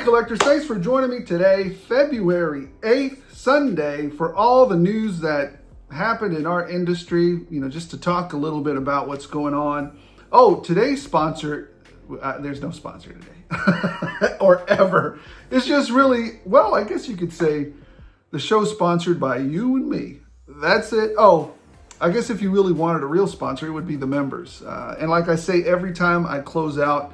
right, collectors, thanks for joining me today, February 8th, Sunday, for all the news that happened in our industry, just to talk a little bit about what's going on. Oh, today's sponsor, there's no sponsor today, or ever. It's just really, well, I guess you could say the show's sponsored by you and me. That's it. Oh, I guess if you really wanted a real sponsor, it would be the members. And like I say, every time I close out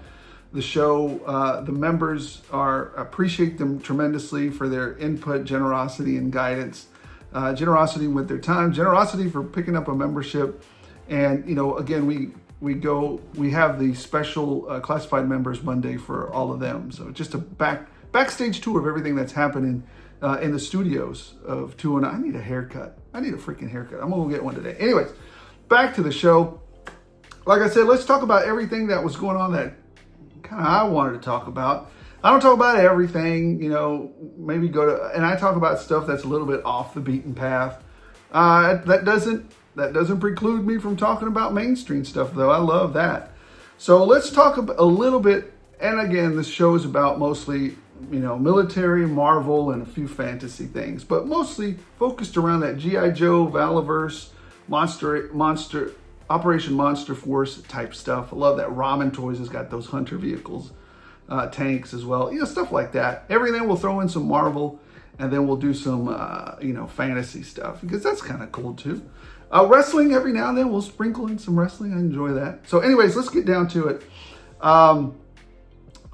the show, the members appreciate them tremendously for their input, generosity, and guidance. Generosity with their time, generosity for picking up a membership. And, again, we have the special classified members Monday for all of them. So just a backstage tour of everything that's happening in the studios of 209. I need a haircut. I need a freaking haircut. I'm gonna go get one today. Anyways, back to the show. Like I said, let's talk about everything that was going on that kind of I wanted to talk about. I don't talk about everything, maybe and I talk about stuff that's a little bit off the beaten path. That doesn't preclude me from talking about mainstream stuff, though. I love that. So let's talk a little bit. And again, this show is about mostly, military, Marvel, and a few fantasy things, but mostly focused around that G.I. Joe, Valaverse, Monster, Operation Monster Force type stuff. I love that Ramen Toys has got those hunter vehicles, tanks as well, stuff like that. Everything we'll throw in some Marvel, and then we'll do some, fantasy stuff, because that's kind of cool too. Wrestling, every now and then we'll sprinkle in some wrestling. I enjoy that. So anyways, let's get down to it.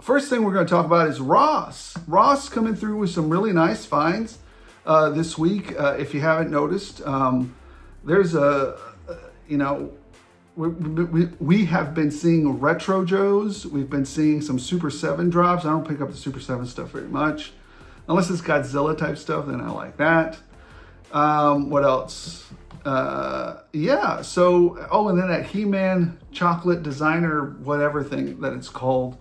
First thing we're going to talk about is Ross. Ross coming through with some really nice finds this week. If you haven't noticed, there's we have been seeing Retro Joes. We've been seeing some Super 7 drops. I don't pick up the Super 7 stuff very much. Unless it's Godzilla type stuff, then I like that. What else? And then that He-Man chocolate designer, whatever thing that it's called,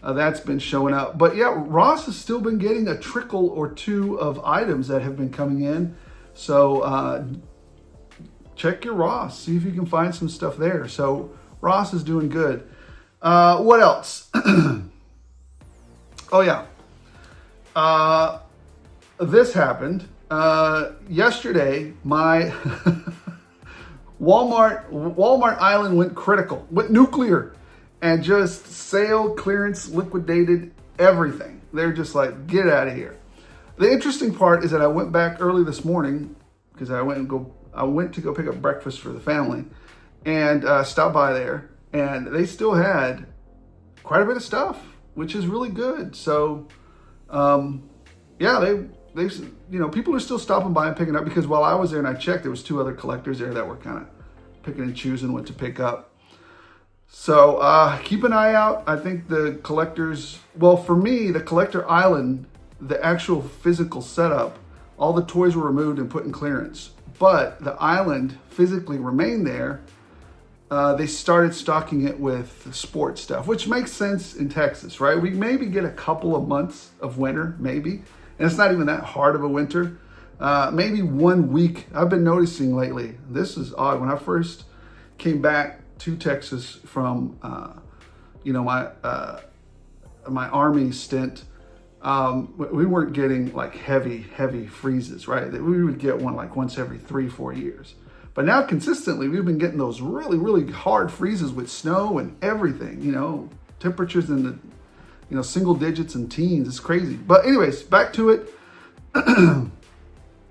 that's been showing up. But yeah, Ross has still been getting a trickle or two of items that have been coming in. So check your Ross, see if you can find some stuff there. So Ross is doing good. What else? Oh yeah. This happened. Yesterday, my Walmart Island went critical, went nuclear, and just sale, clearance, liquidated everything. They're just like, get out of here. The interesting part is that I went back early this morning because I went to go pick up breakfast for the family and stopped by there, and they still had quite a bit of stuff, which is really good. So, yeah, they people are still stopping by and picking up, because while I was there and I checked, there was 2 other collectors there that were kind of picking and choosing what to pick up. So keep an eye out. I think the collectors, well, for me, the collector island, the actual physical setup, all the toys were removed and put in clearance, but the island physically remained there. They started stocking it with sports stuff, which makes sense in Texas, right? We maybe get a couple of months of winter, maybe. And it's not even that hard of a winter. Maybe 1 week. I've been noticing lately, this is odd. When I first came back to Texas from, my Army stint, we weren't getting like heavy freezes, right? We would get one like once every 3-4 years. But now consistently, we've been getting those really, really hard freezes with snow and everything, temperatures in the, single digits and teens. It's crazy. But anyways, back to it.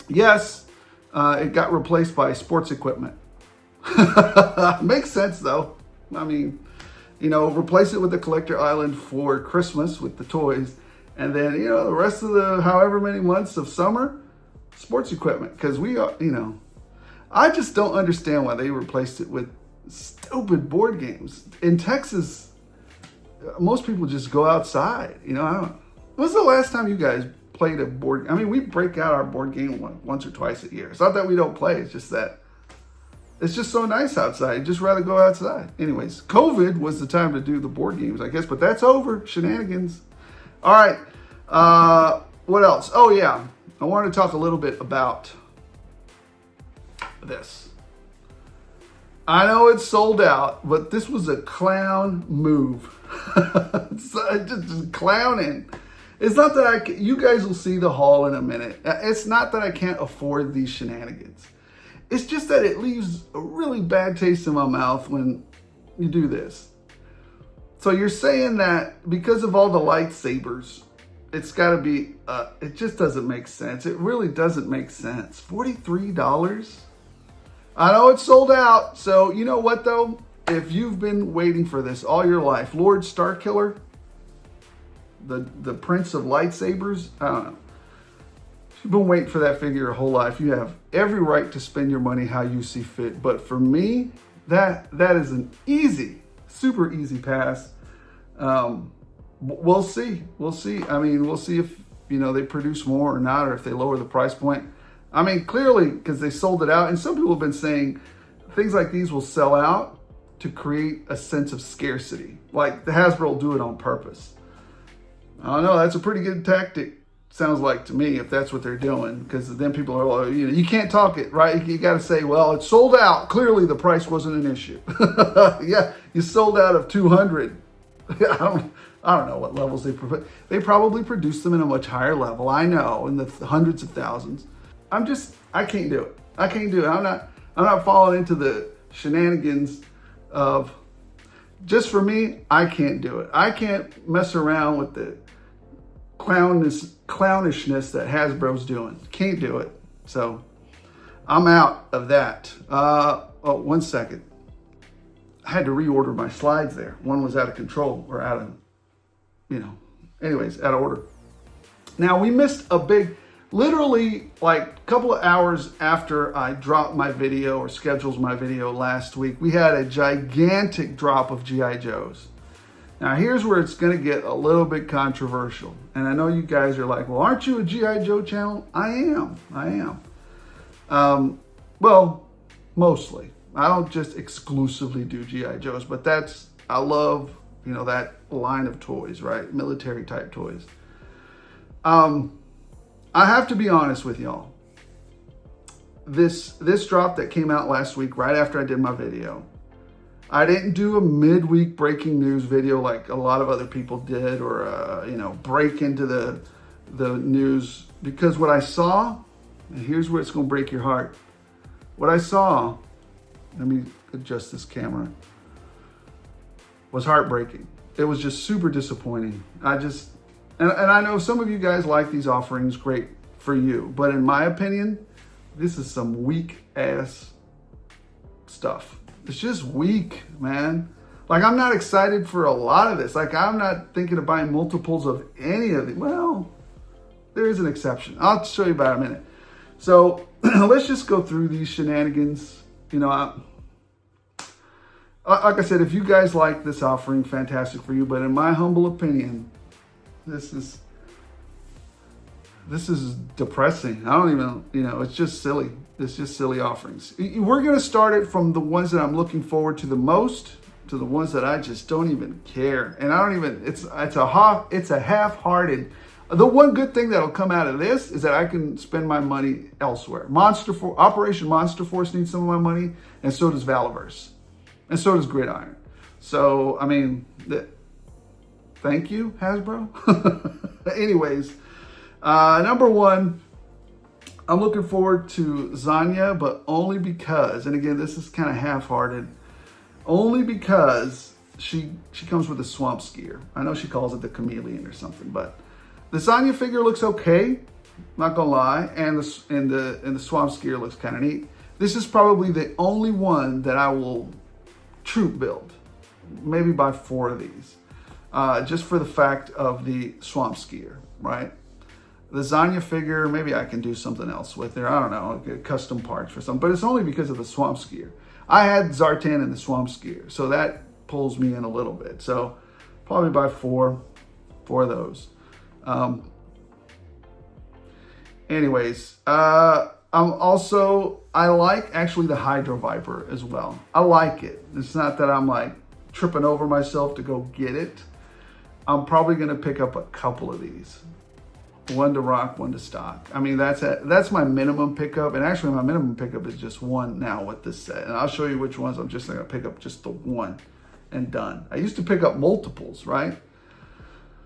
Yes, it got replaced by sports equipment. Makes sense though. I mean, replace it with the collector island for Christmas with the toys. And then, the rest of the however many months of summer, sports equipment. Because we are, I just don't understand why they replaced it with stupid board games. In Texas, most people just go outside. When's the last time you guys played a board? I mean, we break out our board game once or twice a year. It's not that we don't play. It's just that it's just so nice outside. You'd just rather go outside. Anyways, COVID was the time to do the board games, I guess, but that's over. Shenanigans. All right. What else? Oh, yeah. I wanted to talk a little bit about this. I know it's sold out, but this was a clown move. Just clowning. It's not that you guys will see the haul in a minute. It's not that I can't afford these shenanigans. It's just that it leaves a really bad taste in my mouth when you do this. So you're saying that because of all the lightsabers, it's got to be, it just doesn't make sense. It really doesn't make sense. $43? I know it's sold out. So you know what though? If you've been waiting for this all your life, Lord Starkiller, the Prince of Lightsabers, I don't know. If you've been waiting for that figure your whole life, you have every right to spend your money how you see fit. But for me, that is an easy, super easy pass. We'll see. We'll see. I mean, we'll see if, they produce more or not, or if they lower the price point. I mean, clearly, because they sold it out. And some people have been saying things like these will sell out to create a sense of scarcity. Like the Hasbro will do it on purpose. I don't know. That's a pretty good tactic. Sounds like to me, if that's what they're doing, because then people are, well, you can't talk it, right? You got to say, well, it's sold out. Clearly, the price wasn't an issue. Yeah, you sold out of 200. I don't know what levels they probably produced them in a much higher level. I know, in the hundreds of thousands. I can't do it. I can't do it. I'm not falling into the shenanigans of, just for me, I can't do it. I can't mess around with the clownishness that Hasbro's doing. Can't do it. So I'm out of that. Oh, 1 second. I had to reorder my slides there. One was out of control, or out of, anyways, out of order. Now we missed a big, literally like a couple of hours after I dropped my video or scheduled my video last week, we had a gigantic drop of G.I. Joes. Now here's where it's going to get a little bit controversial. And I know you guys are like, well, aren't you a G.I. Joe channel? I am. Well, mostly. I don't just exclusively do G.I. Joes, but I love, that line of toys, right? Military type toys. I have to be honest with y'all. This drop that came out last week, right after I did my video, I didn't do a midweek breaking news video like a lot of other people did, or break into the news, because what I saw, and here's where it's going to break your heart. What I saw, let me adjust this camera, was heartbreaking. It was just super disappointing. And I know some of you guys like these offerings, great for you, but in my opinion, this is some weak ass stuff. It's just weak, man. Like, I'm not excited for a lot of this. Like, I'm not thinking of buying multiples of any of it. Well, there is an exception. I'll show you about a minute. So let's just go through these shenanigans. Like I said, if you guys like this offering, fantastic for you. But in my humble opinion, this is depressing. I don't even, it's just silly. It's just silly offerings. We're going to start it from the ones that I'm looking forward to the most to the ones that I just don't even care. And I don't even, it's a half-hearted. The one good thing that'll come out of this is that I can spend my money elsewhere. Operation Monster Force needs some of my money, and so does Valaverse. And so does Gridiron. So, I mean, thank you, Hasbro. Anyways, number one, I'm looking forward to Zanya, but only because, and again, this is kind of half-hearted, only because she comes with a swamp skier. I know she calls it the chameleon or something, but the Zanya figure looks okay, not gonna lie, and the swamp skier looks kind of neat. This is probably the only one that I will troop build, maybe buy 4 of these, just for the fact of the swamp skier, right? The Zanya figure, maybe I can do something else with her. I don't know, get custom parts for something, but it's only because of the swamp skier. I had Zartan and the swamp skier, so that pulls me in a little bit. So probably buy 4 of those. Anyways, I like actually the Hydro Viper as well. I like it. It's not that I'm like tripping over myself to go get it. I'm probably gonna pick up a couple of these. 1 to rock, 1 to stock. I mean, that's my minimum pickup. And actually my minimum pickup is just 1 now with this set. And I'll show you which ones I'm just gonna pick up, just the 1 and done. I used to pick up multiples, right?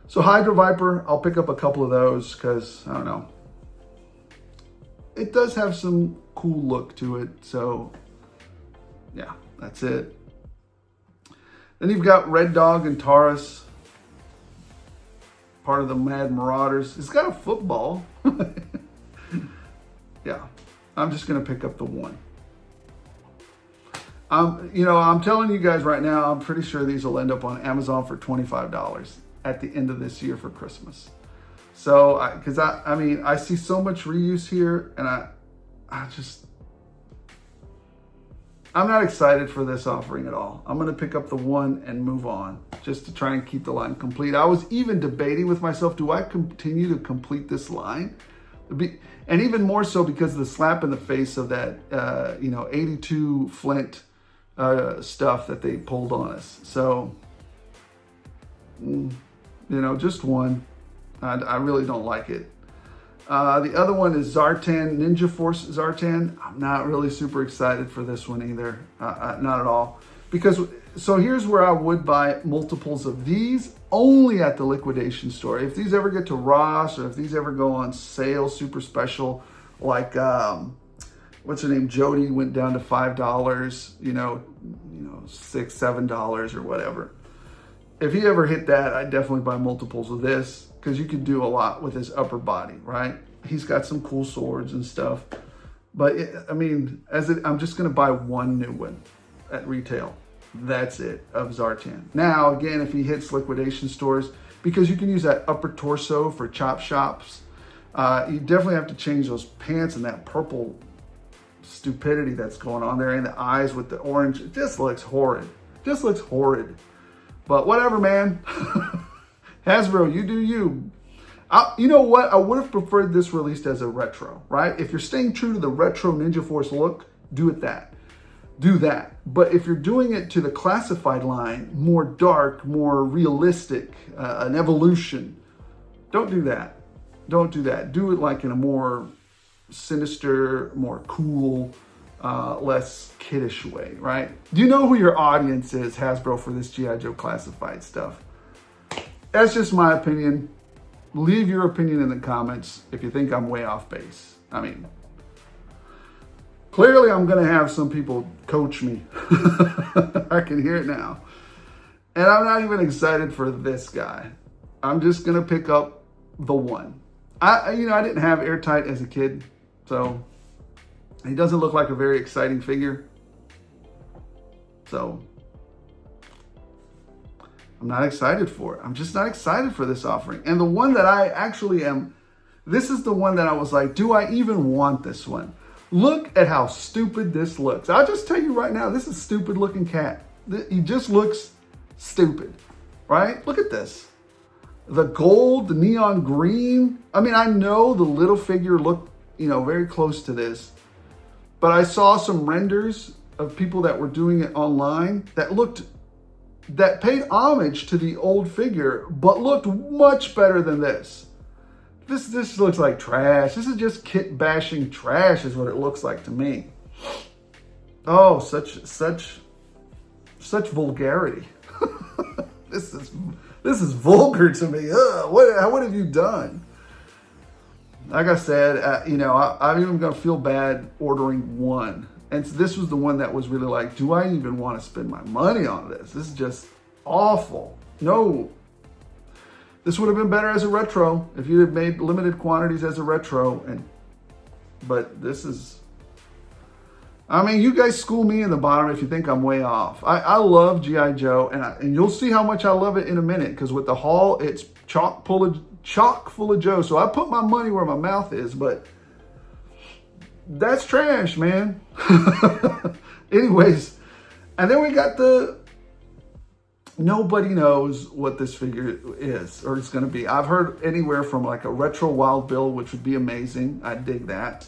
So Hydro Viper, I'll pick up a couple of those because, I don't know. It does have some cool look to it. So, yeah, that's it. Then you've got Red Dog and Taurus, part of the Mad Marauders. It's got a football. Yeah, I'm just going to pick up the one. You know, I'm telling you guys right now, I'm pretty sure these will end up on Amazon for $25 at the end of this year for Christmas. So, because I mean, I see so much reuse here, and I'm not excited for this offering at all. I'm going to pick up the one and move on just to try and keep the line complete. I was even debating with myself, do I continue to complete this line? And even more so because of the slap in the face of that, 82 Flint stuff that they pulled on us. So, just one. I really don't like it. The other one is Zartan, Ninja Force Zartan. I'm not really super excited for this one either. Not at all. So here's where I would buy multiples of these only at the liquidation store. If these ever get to Ross or if these ever go on sale, super special, like, what's her name? Jody went down to $5, $6, $7 or whatever. If he ever hit that, I'd definitely buy multiples of this because you could do a lot with his upper body, right? He's got some cool swords and stuff. But, I'm just going to buy one new one at retail. That's it, of Zartan. Now, again, if he hits liquidation stores, because you can use that upper torso for chop shops, you definitely have to change those pants and that purple stupidity that's going on there, and the eyes with the orange. It just looks horrid. But whatever, man. Hasbro, you do you. You know what? I would have preferred this released as a retro, right? If you're staying true to the retro Ninja Force look, do that. But if you're doing it to the classified line, more dark, more realistic, an evolution, don't do that. Do it like in a more sinister, more cool, less kiddish way, right? Do you know who your audience is, Hasbro, for this G.I. Joe classified stuff? That's just my opinion. Leave your opinion in the comments if you think I'm way off base. Clearly I'm going to have some people coach me. I can hear it now. And I'm not even excited for this guy. I'm just going to pick up the one. I didn't have Airtight as a kid, so he doesn't look like a very exciting figure. So I'm not excited for it. I'm just not excited for this offering. And the one that I actually am, this is the one that I was like, do I even want this one? Look at how stupid this looks. I'll just tell you right now, this is a stupid looking cat. He just looks stupid, right? Look at this. The gold, the neon green. I know the little figure looked, very close to this. But I saw some renders of people that were doing it online that paid homage to the old figure, but looked much better than this. This looks like trash. This is just kit bashing trash is what it looks like to me. Oh, such vulgarity. This is vulgar to me. Ugh, what have you done? Like I said, I'm even gonna feel bad ordering one. And this was the one that was really like, do I even want to spend my money on this? This is just awful. No. This would have been better as a retro if you had made limited quantities as a retro. But this is, you guys school me in the bottom if you think I'm way off. I love G.I. Joe, and you'll see how much I love it in a minute, because with the haul, it's chock full of Joe. So I put my money where my mouth is, but that's trash, man. Anyways, and then we got nobody knows what this figure is or it's going to be. I've heard anywhere from like a retro Wild Bill, which would be amazing. I dig that.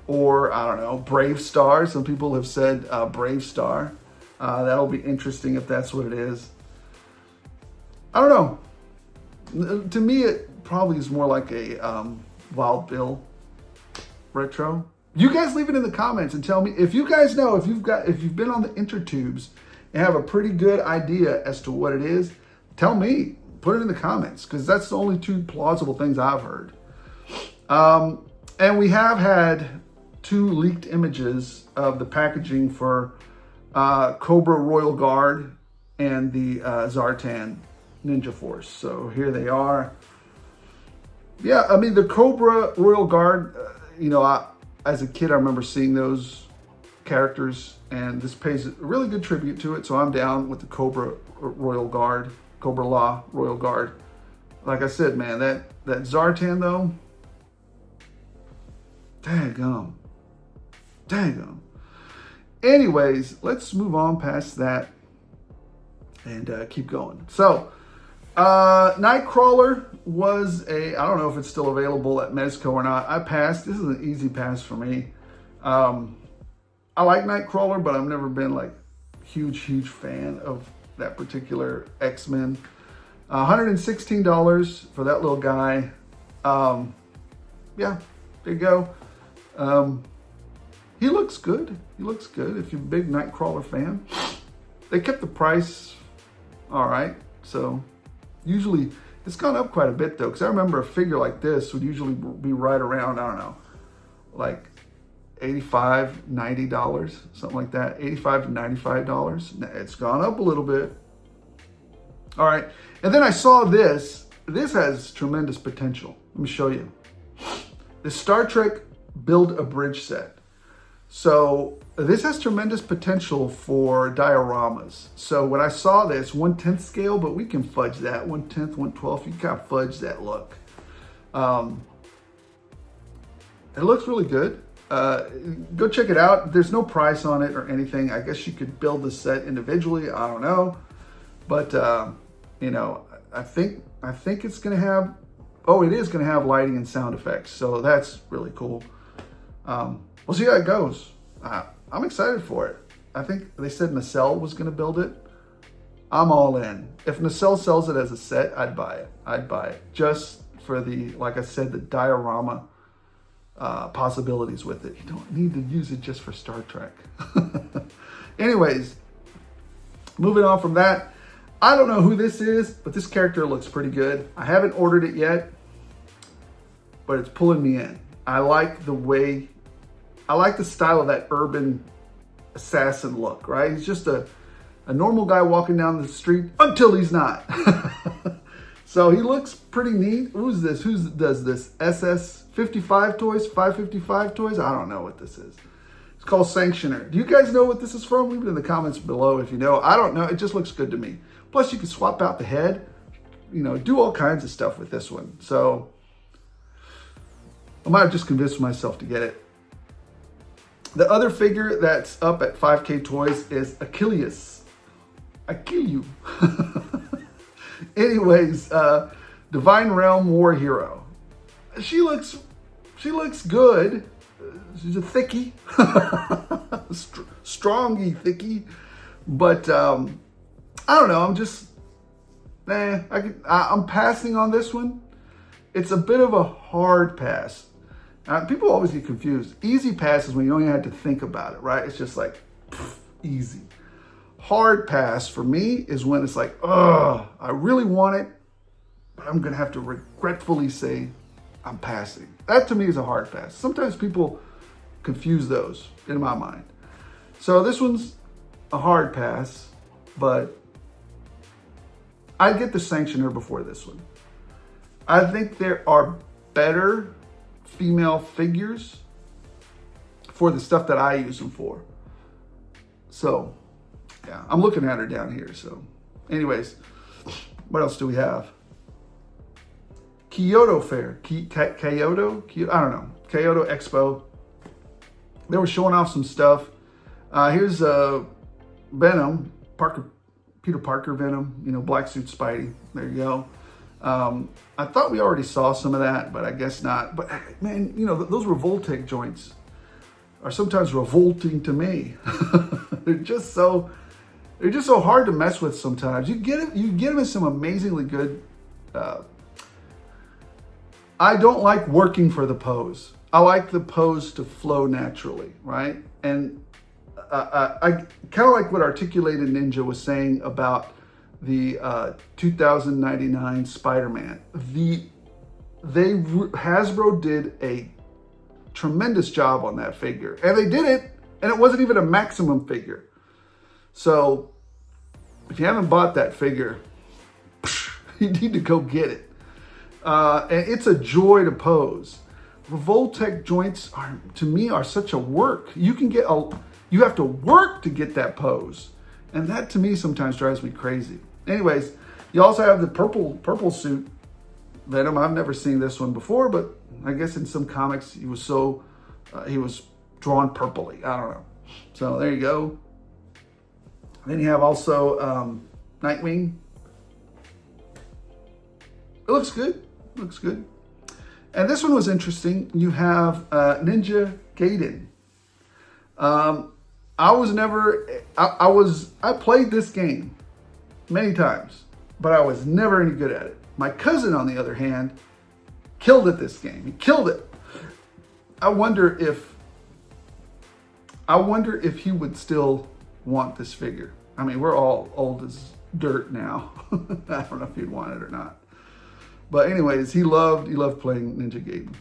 Or, I don't know, Brave Star. Some people have said Brave Star. That'll be interesting if that's what it is. I don't know. To me, it probably is more like a Wild Bill retro. You guys leave it in the comments and tell me if you guys know, if you've been on the intertubes and have a pretty good idea as to what it is. Tell me. put it in the comments, because that's the only two plausible things I've heard. And we have had 2 leaked images of the packaging for Cobra Royal Guard and the Zartan Ninja Force. So here they are. Yeah, I mean, the Cobra Royal Guard, you know, as a kid, I remember seeing those characters, and this pays a really good tribute to it. So I'm down with the Cobra Royal Guard, Cobra Law Royal Guard. Like I said, man, that Zartan though, daggum. Anyways, let's move on past that and keep going. So, Nightcrawler was I don't know if it's still available at Mezco or not. I passed. This is an easy pass for me. I like Nightcrawler, but I've never been like huge fan of that particular X-Men. $116 for that little guy. Yeah, there you go. He looks good. He looks good if you're a big Nightcrawler fan. They kept the price all right. So usually it's gone up quite a bit though, because I remember a figure like this would usually be right around, I don't know, like $85, $90, something like that. $85 to $95. It's gone up a little bit. All right. And then I saw this. This has tremendous potential. Let me show you. The Star Trek Build-A-Bridge set. So this has tremendous potential for dioramas. So when I saw this, 1/10 scale, but we can fudge that. 1/10, 1/12, you can fudge that look. It looks really good. Go check it out. There's no price on it or anything. I guess you could build the set individually. I don't know. But, you know, I think it's going to have, it is going to have lighting and sound effects. So that's really cool. We'll see how it goes. I'm excited for it. I think they said Nacelle was going to build it. I'm all in. If Nacelle sells it as a set, I'd buy it. I'd buy it just for the, like I said, the diorama possibilities with it. You don't need to use it just for Star Trek. Anyways, moving on from that. I don't know who this is, but this character looks pretty good. I haven't ordered it yet, but it's pulling me in. I like the style of that urban assassin look, right? He's just a normal guy walking down the street until he's not. So he looks pretty neat. Who's this? Who does this? SS55 Toys? 555 Toys? I don't know what this is. It's called Sanctioner. Do you guys know what this is from? Leave it in the comments below if you know. I don't know. It just looks good to me. Plus, you can swap out the head. You know, do all kinds of stuff with this one. So I might have just convinced myself to get it. The other figure that's up at 5K Toys is Achilles. I kill you. Anyways, Divine Realm War Hero. She looks good. She's a thickie, strongy thickie. But I don't know. I'm just, I'm passing on this one. It's a bit of a hard pass. People always get confused. Easy pass is when you don't even have to think about it, right? It's just like, easy. Hard pass for me is when it's like, I really want it, but I'm going to have to regretfully say I'm passing. That to me is a hard pass. Sometimes people confuse those in my mind. So this one's a hard pass, but I'd get the Sanctioner before this one. I think there are better female figures for the stuff that I use them for. So, yeah, I'm looking at her down here. So, anyways, what else do we have? Kyoto Fair. Kyoto? I don't know. Kyoto Expo. They were showing off some stuff. Here's Venom. Peter Parker Venom. You know, black suit Spidey. There you go. I thought we already saw some of that, but I guess not. But man, you know, those Revoltech joints are sometimes revolting to me. They're just so hard to mess with sometimes. You get them in some amazingly good. I don't like working for the pose. I like the pose to flow naturally, right? And I kind of like what Articulated Ninja was saying about the 2099 Spider-Man. Hasbro did a tremendous job on that figure, and they did it, and it wasn't even a maximum figure. So if you haven't bought that figure, you need to go get it. And it's a joy to pose. Revoltech joints to me are such a work. You have to work to get that pose, and that to me sometimes drives me crazy. Anyways, you also have the purple suit Venom. I've never seen this one before, but I guess in some comics he was drawn purpley. I don't know. So there you go. Then you have also Nightwing. It looks good. Looks good. And this one was interesting. You have Ninja Gaiden. I played this game many times, but I was never any good at it. My cousin, on the other hand, killed at this game. He killed it. I wonder if he would still want this figure. I mean, we're all old as dirt now. I don't know if he'd want it or not. But anyways, he loved playing Ninja Gaiden.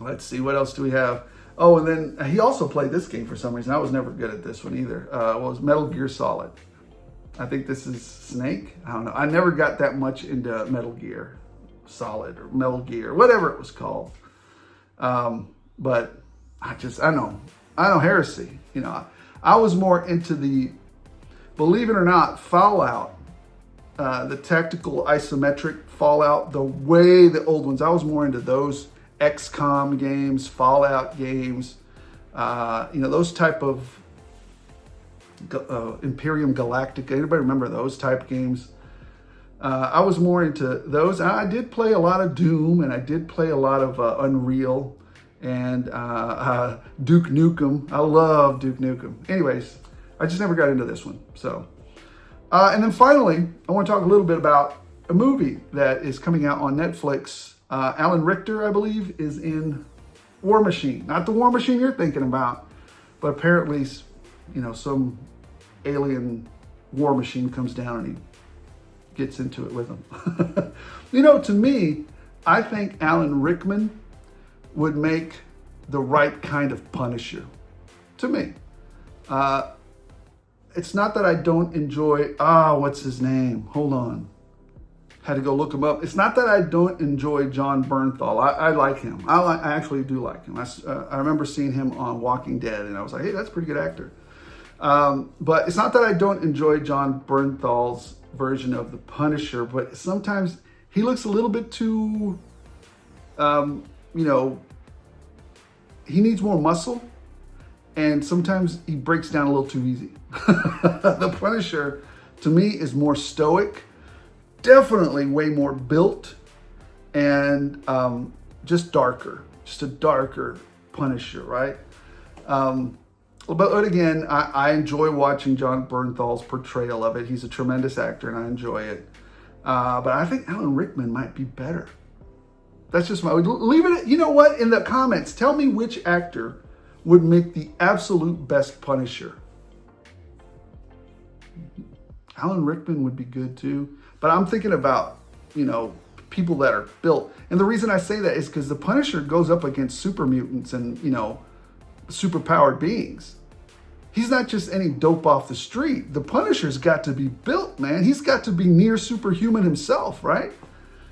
Let's see, what else do we have? Oh, and then he also played this game for some reason. I was never good at this one either. It was Metal Gear Solid. I think this is Snake. I don't know. I never got that much into Metal Gear Solid or Metal Gear, whatever it was called. But I know heresy. You know, I was more into the, believe it or not, Fallout, the tactical isometric Fallout, the way the old ones. I was more into those XCOM games, Fallout games, those type of Imperium Galactica. Anybody remember those type games? I was more into those. I did play a lot of Doom, and I did play a lot of Unreal and Duke Nukem. I love Duke Nukem. Anyways, I just never got into this one. So, and then finally, I want to talk a little bit about a movie that is coming out on Netflix. Alan Richter, I believe, is in War Machine. Not the War Machine you're thinking about, but apparently, some alien war machine comes down and he gets into it with him. To me, I think Alan Rickman would make the right kind of Punisher. To me. It's not that I don't enjoy, what's his name? Hold on. Had to go look him up. It's not that I don't enjoy John Bernthal. I like him. I actually do like him. I remember seeing him on Walking Dead, and I was like, hey, that's a pretty good actor. But it's not that I don't enjoy John Bernthal's version of the Punisher, but sometimes he looks a little bit too, he needs more muscle, and sometimes he breaks down a little too easy. The Punisher, to me, is more stoic, definitely way more built, and just darker, just a darker Punisher, right? But again, I enjoy watching John Bernthal's portrayal of it. He's a tremendous actor, and I enjoy it. But I think Alan Rickman might be better. That's just leave it. You know what? In the comments, tell me which actor would make the absolute best Punisher. Alan Rickman would be good too. But I'm thinking about, people that are built. And the reason I say that is because the Punisher goes up against super mutants and, superpowered beings. He's not just any dope off the street. The Punisher's got to be built, man. He's got to be near superhuman himself, right?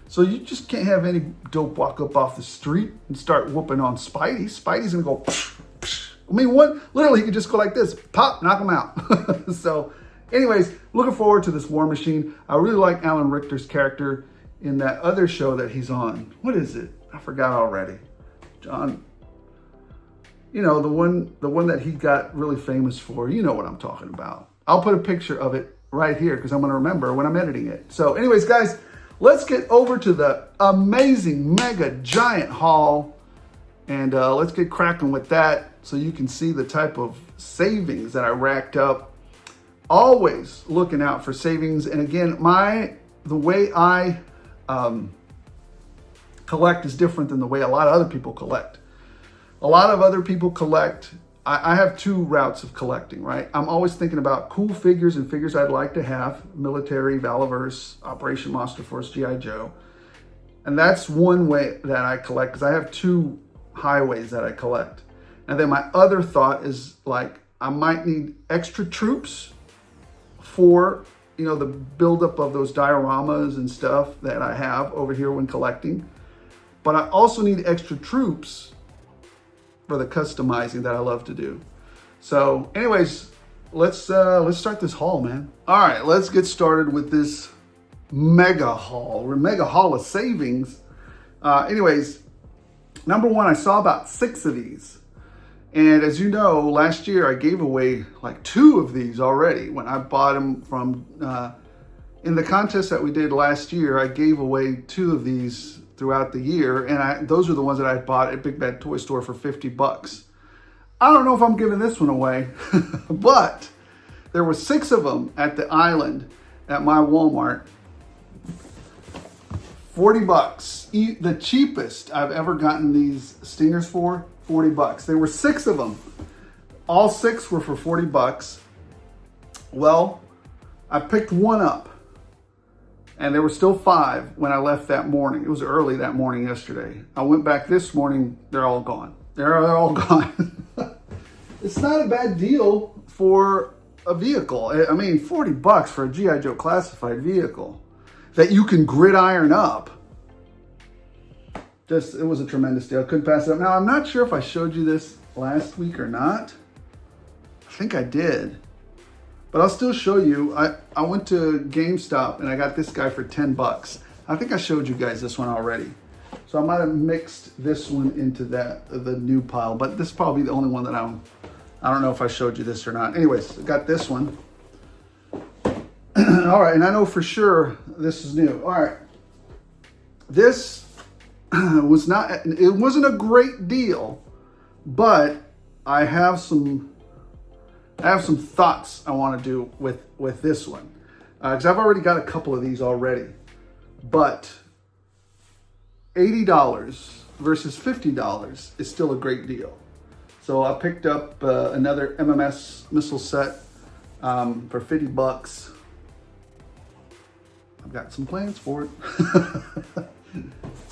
So you just can't have any dope walk up off the street and start whooping on Spidey. Spidey's gonna go, psh, psh. I mean, literally he could just go like this, pop, knock him out. So anyways, looking forward to this War Machine. I really like Alan Richter's character in that other show that he's on. What is it? I forgot already. John, the one that he got really famous for. You know what I'm talking about. I'll put a picture of it right here because I'm going to remember when I'm editing it. So anyways, guys, let's get over to the amazing mega giant haul, and let's get cracking with that so you can see the type of savings that I racked up. Always looking out for savings. And again, the way I collect is different than the way a lot of other people collect. A lot of other people collect I have two routes of collecting, right? I'm always thinking about cool figures and figures I'd like to have, military, Valaverse, Operation Monster Force, G.I. Joe. And that's one way that I collect, because I have two highways that I collect. And then my other thought is like, I might need extra troops for, you know, the buildup of those dioramas and stuff that I have over here when collecting. But I also need extra troops for the customizing that I love to do. So anyways, let's start this haul, man. All right, let's get started with this mega haul. We're mega haul of savings. Anyways, number one, I saw about 6 of these. And as you know, last year I gave away like 2 of these already. When I bought them from, in the contest that we did last year, I gave away 2 of these throughout the year. And those are the ones that I bought at Big Bad Toy Store for $50. I don't know if I'm giving this one away, but there were 6 of them at the island at my Walmart. $40. The cheapest I've ever gotten these stingers for, $40. There were 6 of them. All 6 were for $40. Well, I picked one up, and there were still 5 when I left that morning. It was early that morning yesterday. I went back this morning, they're all gone. They're all gone. It's not a bad deal for a vehicle. I mean, $40 for a G.I. Joe classified vehicle that you can gridiron up. It was a tremendous deal. I couldn't pass it up. Now, I'm not sure if I showed you this last week or not. I think I did. But I'll still show you. I went to GameStop and I got this guy for $10. I think I showed you guys this one already. So I might have mixed this one into the new pile, but this is probably the only one that I don't know if I showed you this or not. Anyways, I got this one. All right, and I know for sure this is new. All right. This it wasn't a great deal, but I have some thoughts I want to do with this one, because I've already got a couple of these already. But $80 versus $50 is still a great deal. So I picked up another MMS missile set for $50. I've got some plans for it.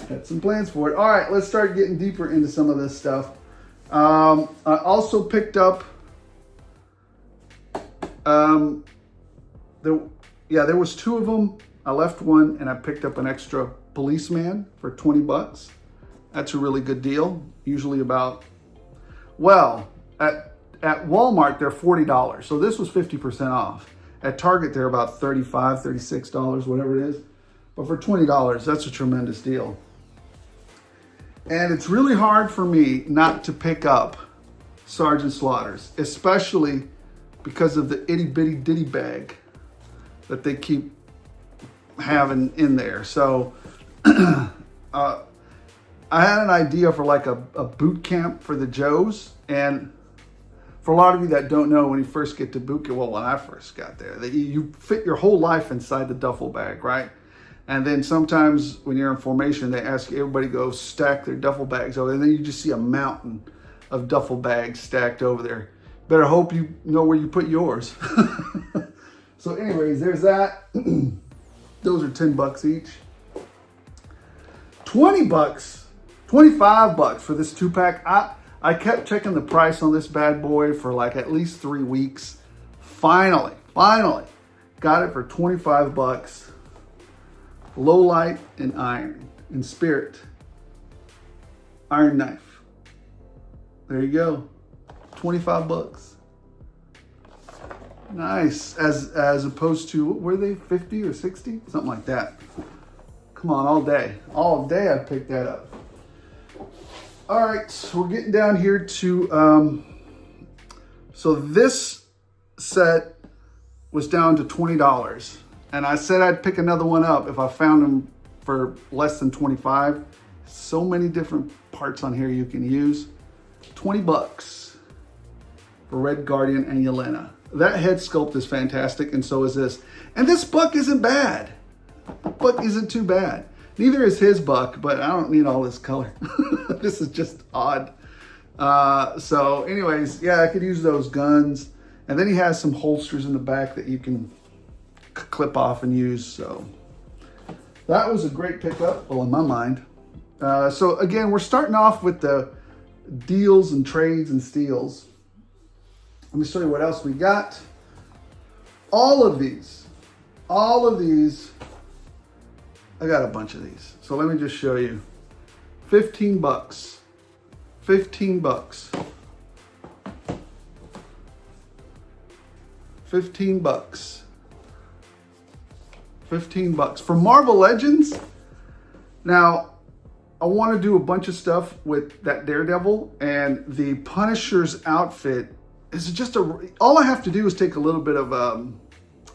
Got some plans for it. All right, let's start getting deeper into some of this stuff. I also picked up, there was 2 of them. I left one and I picked up an extra policeman for $20. That's a really good deal. Usually about, well, at Walmart, they're $40. So this was 50% off. At Target, they're about $35, $36, whatever it is. But for $20, that's a tremendous deal. And it's really hard for me not to pick up Sergeant Slaughter's, especially because of the itty bitty ditty bag that they keep having in there. So I had an idea for like a boot camp for the Joes. And for a lot of you that don't know, when you first get to boot camp, well, when I first got there, that you fit your whole life inside the duffel bag, right? And then sometimes when you're in formation, they ask everybody to go stack their duffel bags over there. And then you just see a mountain of duffel bags stacked over there. Better hope you know where you put yours. So anyways, there's that. Those are $10 each. $20, $25 for this 2-pack. I kept checking the price on this bad boy for like at least 3 weeks. Finally got it for $25. Low light and iron and spirit. Iron knife. There you go. $25. Nice. As opposed to, what were they, 50 or 60? Something like that. Come on, all day. All day I picked that up. All right, so we're getting down here to, so this set was down to $20. And I said I'd pick another one up if I found them for less than 25. So many different parts on here you can use. $20 for Red Guardian and Yelena. That head sculpt is fantastic, and so is this. And this buck isn't bad. The buck isn't too bad. Neither is his buck, but I don't need all this color. This is just odd. So anyways, yeah, I could use those guns. And then he has some holsters in the back that you can clip off and use. So that was a great pickup, well, in my mind. So again, we're starting off with the deals and trades and steals. Let me show you what else we got. All of these, I got a bunch of these. So let me just show you. 15 bucks. 15 bucks. 15 bucks. 15 bucks. For Marvel Legends, now, I want to do a bunch of stuff with that Daredevil, and the Punisher's outfit is just all I have to do is take a little bit of,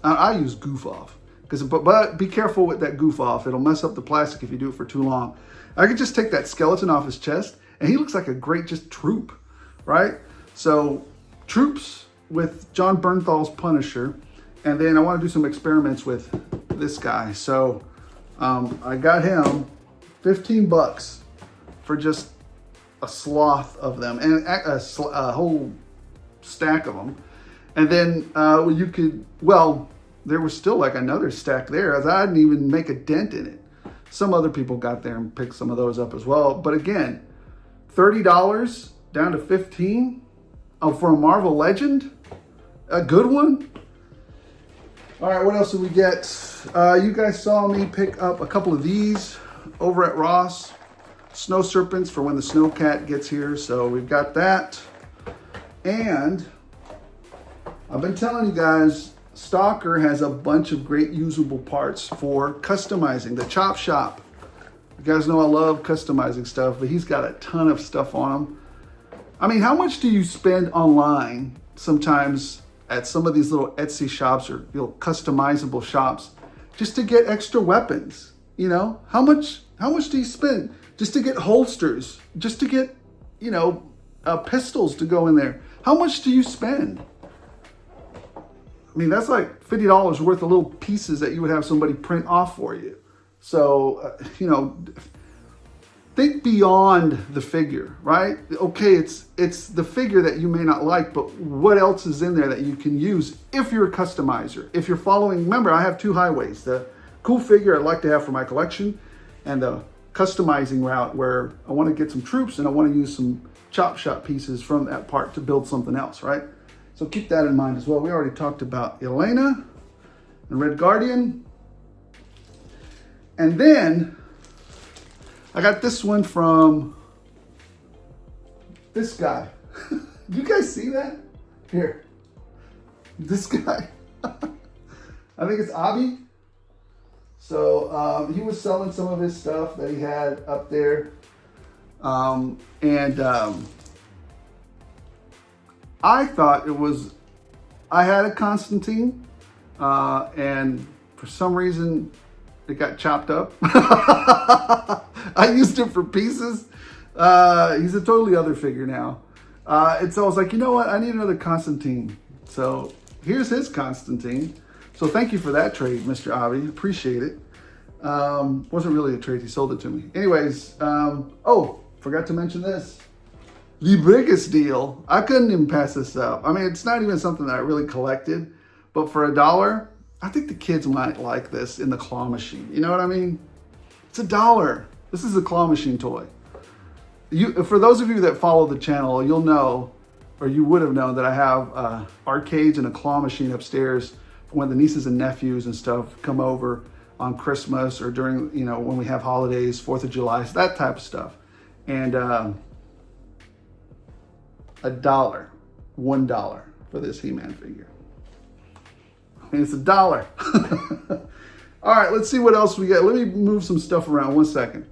I use goof off, but be careful with that goof off. It'll mess up the plastic if you do it for too long. I could just take that skeleton off his chest, and he looks like a great just troop, right? So troops with John Bernthal's Punisher, and then I want to do some experiments with this guy. So I got him 15 bucks for just a sloth of them, and a whole stack of them. And then you could, well, there was still like another stack there, as I didn't even make a dent in it. Some other people got there and picked some of those up as well. But again, $30 down to 15 for a Marvel Legend, a good one. All right, what else did we get? You guys saw me pick up a couple of these over at Ross. Snow Serpents for when the Snowcat gets here. So we've got that. And I've been telling you guys, Stalker has a bunch of great usable parts for customizing. The Chop Shop. You guys know I love customizing stuff, but he's got a ton of stuff on him. I mean, how much do you spend online sometimes at some of these little Etsy shops or customizable shops just to get extra weapons? You know, how much do you spend just to get holsters, just to get, pistols to go in there? How much do you spend? I mean, that's like $50 worth of little pieces that you would have somebody print off for you. So, think beyond the figure, right? Okay, it's the figure that you may not like, but what else is in there that you can use if you're a customizer? If you're following, remember, I have two highways. The cool figure I'd like to have for my collection, and the customizing route where I want to get some troops and I want to use some chop shop pieces from that part to build something else, right? So keep that in mind as well. We already talked about Elena and Red Guardian. And then I got this one from this guy. You guys see that? Here. This guy. I think it's Abi. So he was selling some of his stuff that he had up there. I thought it was, I had a Constantine, and for some reason it got chopped up. I used it for pieces. He's a totally other figure now. And so I was like, you know what? I need another Constantine. So here's his Constantine. So thank you for that trade, Mr. Avi. Appreciate it. Wasn't really a trade. He sold it to me. Anyways, oh, forgot to mention this. The biggest deal. I couldn't even pass this up. I mean, it's not even something that I really collected, but for $1, I think the kids might like this in the claw machine. You know what I mean? It's $1. This is a claw machine toy. For those of you that follow the channel, you'll know, or you would have known, that I have arcades and a claw machine upstairs for when the nieces and nephews and stuff come over on Christmas or during, when we have holidays, 4th of July, so that type of stuff. And $1 for this He-Man figure. I mean, it's $1. All right, let's see what else we got. Let me move some stuff around 1 second.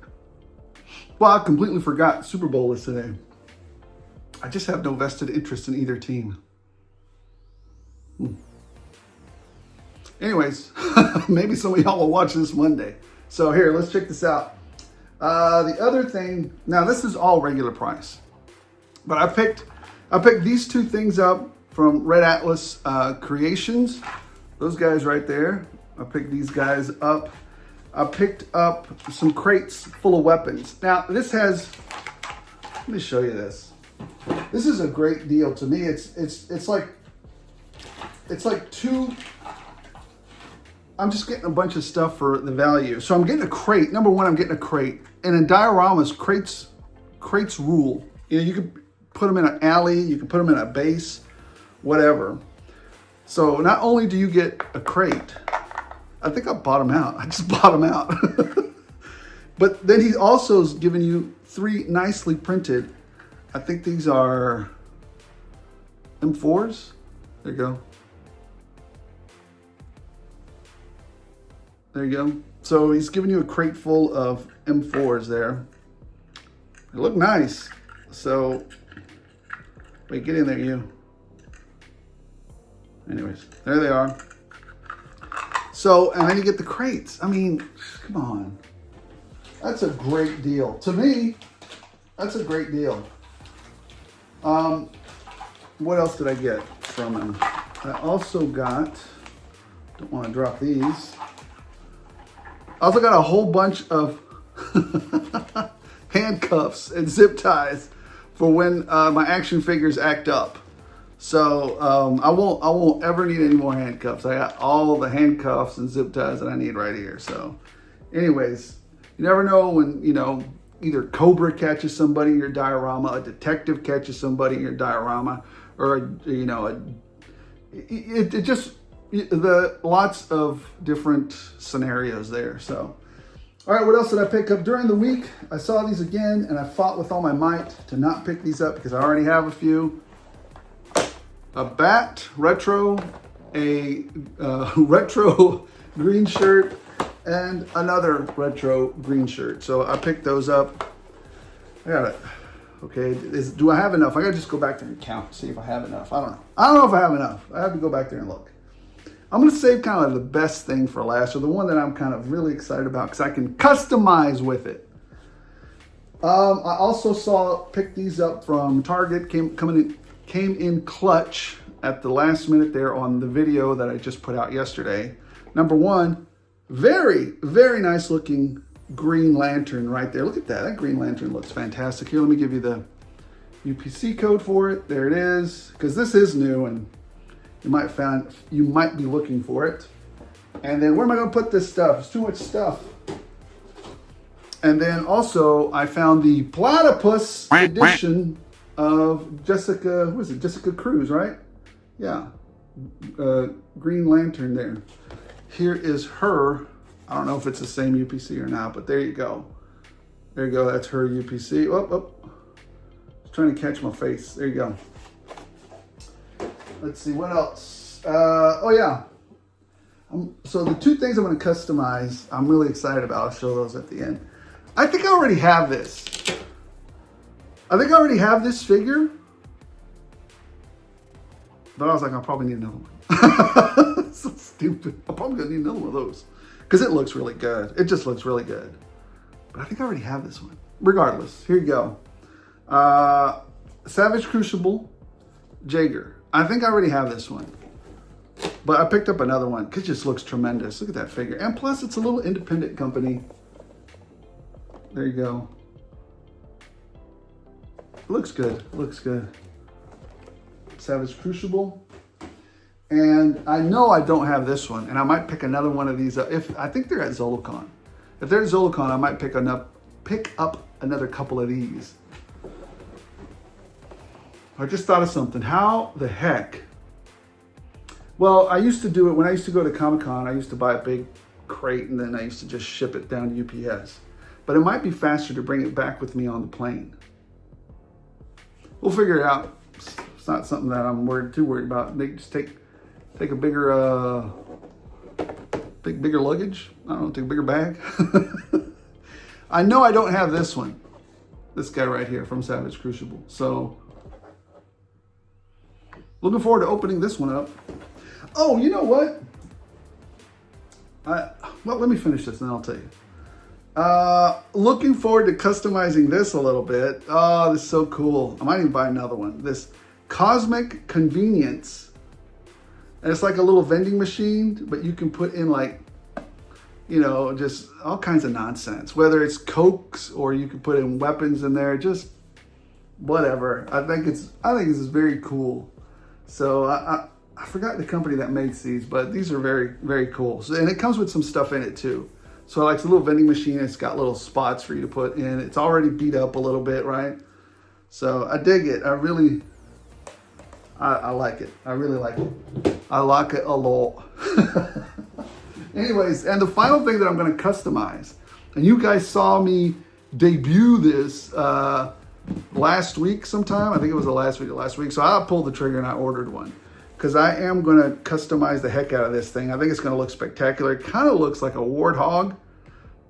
Well, I completely forgot Super Bowl is today. I just have no vested interest in either team. Anyways, maybe some of y'all will watch this Monday. So here, let's check this out. The other thing, now this is all regular price, but I picked these two things up from Red Atlas Creations. Those guys right there. I picked these guys up. I picked up some crates full of weapons. Now this has, let me show you this. This is a great deal to me. It's like two. I'm just getting a bunch of stuff for the value. So I'm getting a crate. Number one, I'm getting a crate. And in dioramas, crates rule. You know, you can put them in an alley, you can put them in a base, whatever. So not only do you get a crate, I think I bought them out. I just bought them out. But then he also is giving you 3 nicely printed. I think these are M4s. There you go. There you go. So he's giving you a crate full of M4s there. They look nice. So, wait, get in there, you. Anyways, there they are. So, and then you get the crates. I mean, come on. That's a great deal. To me, that's a great deal. What else did I get from him? I also got, don't want to drop these. I also got a whole bunch of handcuffs and zip ties for when my action figures act up. So I won't ever need any more handcuffs. I got all the handcuffs and zip ties that I need right here. So anyways, you never know when, you know, either Cobra catches somebody in your diorama, a detective catches somebody in your diorama, or you know, it just lots of different scenarios there. So, all right, what else did I pick up during the week? I saw these again, and I fought with all my might to not pick these up because I already have a few. A bat retro, a retro green shirt, and another retro green shirt. So I picked those up. I got it. Okay, do I have enough? I gotta just go back there and count and see if I have enough. I don't know. I don't know if I have enough. I have to go back there and look. I'm gonna save kind of the best thing for last, or the one that I'm kind of really excited about because I can customize with it. I also picked these up from Target. Came in clutch at the last minute there on the video that I just put out yesterday. Number one, very, very nice looking green lantern right there. Look at that. That green lantern looks fantastic. Here, let me give you the UPC code for it. There it is. Because this is new and you might be looking for it. And then where am I going to put this stuff? It's too much stuff. And then also I found the Platypus edition of Jessica, who is it? Jessica Cruz, right? Yeah. Green Lantern there. Here is her. I don't know if it's the same UPC or not, but there you go. There you go. That's her UPC. Oh. I was trying to catch my face. There you go. Let's see, what else? Oh yeah. So the 2 things I'm going to customize, I'm really excited about. I'll show those at the end. I think I already have this. I think I already have this figure. But I was like, I'll probably need another one. So stupid. I'm probably going to need another one of those. Because it looks really good. It just looks really good. But I think I already have this one. Regardless, here you go. Savage Crucible Jaeger. I think I already have this one. But I picked up another one because it just looks tremendous. Look at that figure. And plus, it's a little independent company. There you go. Looks good. Looks good. Savage Crucible. And I know I don't have this one. And I might pick another one of these up. I think they're at Zolicon. If they're at Zolicon, I might pick up another couple of these. I just thought of something. How the heck? Well, I used to do it when I used to go to Comic-Con. I used to buy a big crate and then I used to just ship it down to UPS. But it might be faster to bring it back with me on the plane. We'll figure it out. It's not something that I'm too worried about. They just take a bigger luggage. I don't know, take a bigger bag. I know I don't have this one. This guy right here from Savage Crucible. So looking forward to opening this one up. Oh, you know what? Well, let me finish this and then I'll tell you. Looking forward to customizing this a little bit. Oh, this is so cool. I might even buy another one. This Cosmic Convenience. And it's like a little vending machine, but you can put in like, you know, just all kinds of nonsense. Whether it's Cokes or you can put in weapons in there. Just whatever. I think this is very cool. So I forgot the company that makes these, but these are very, very cool. So, and it comes with some stuff in it too. So like it's a little vending machine. It's got little spots for you to put in. It's already beat up a little bit, right? So I dig it. I like it. I really like it. I like it a lot. Anyways, and the final thing that I'm going to customize, and you guys saw me debut this last week sometime. I think it was the last week. So I pulled the trigger and I ordered one because I am going to customize the heck out of this thing. I think it's going to look spectacular. It kind of looks like a warthog.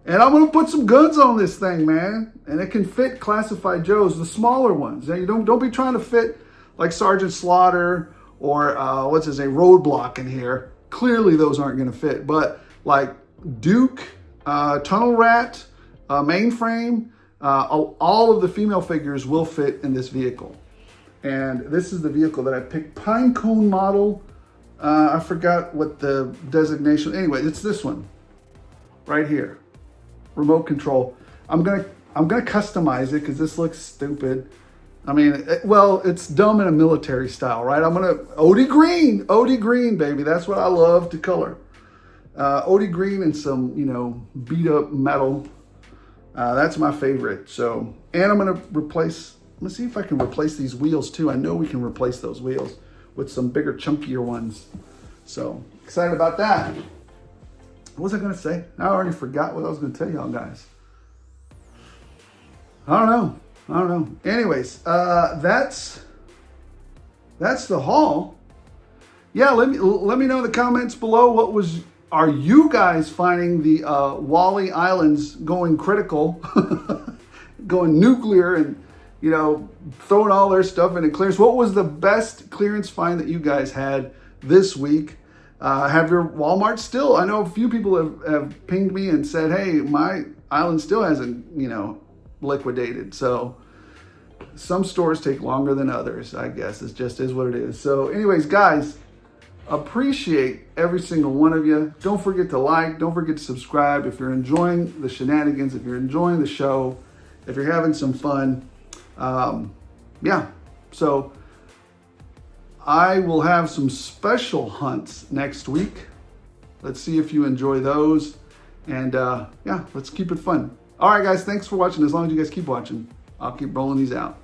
And I'm going to put some guns on this thing, man. And it can fit Classified Joes, the smaller ones. Now, you don't be trying to fit like Sergeant Slaughter or what's his name, Roadblock in here. Clearly those aren't going to fit. But like Duke, Tunnel Rat, Mainframe, all of the female figures will fit in this vehicle. And this is the vehicle that I picked, Pinecone model. I forgot what the designation. Anyway, it's this one right here, remote control. I'm gonna customize it because this looks stupid. I mean, well, it's dumb in a military style, right? I'm gonna OD green, baby. That's what I love to color. OD green and some, beat up metal. That's my favorite. So, and I'm gonna replace. Let's see if I can replace these wheels too. I know we can replace those wheels with some bigger, chunkier ones. So excited about that. What was I gonna say? I already forgot what I was gonna tell y'all guys. I don't know. Anyways, that's the haul. Yeah, let me know in the comments below are you guys finding the Wally Islands going critical, going nuclear, and throwing all their stuff into clearance? What was the best clearance find that you guys had this week? Have your Walmart still? I know a few people have pinged me and said, hey, my island still hasn't, liquidated. So some stores take longer than others, I guess. It just is what it is. So anyways, guys, appreciate every single one of you. Don't forget to like, don't forget to subscribe. If you're enjoying the shenanigans, if you're enjoying the show, if you're having some fun, yeah. So I will have some special hunts next week. Let's see if you enjoy those. And yeah, let's keep it fun. All right, guys, thanks for watching. As long as you guys keep watching, I'll keep rolling these out.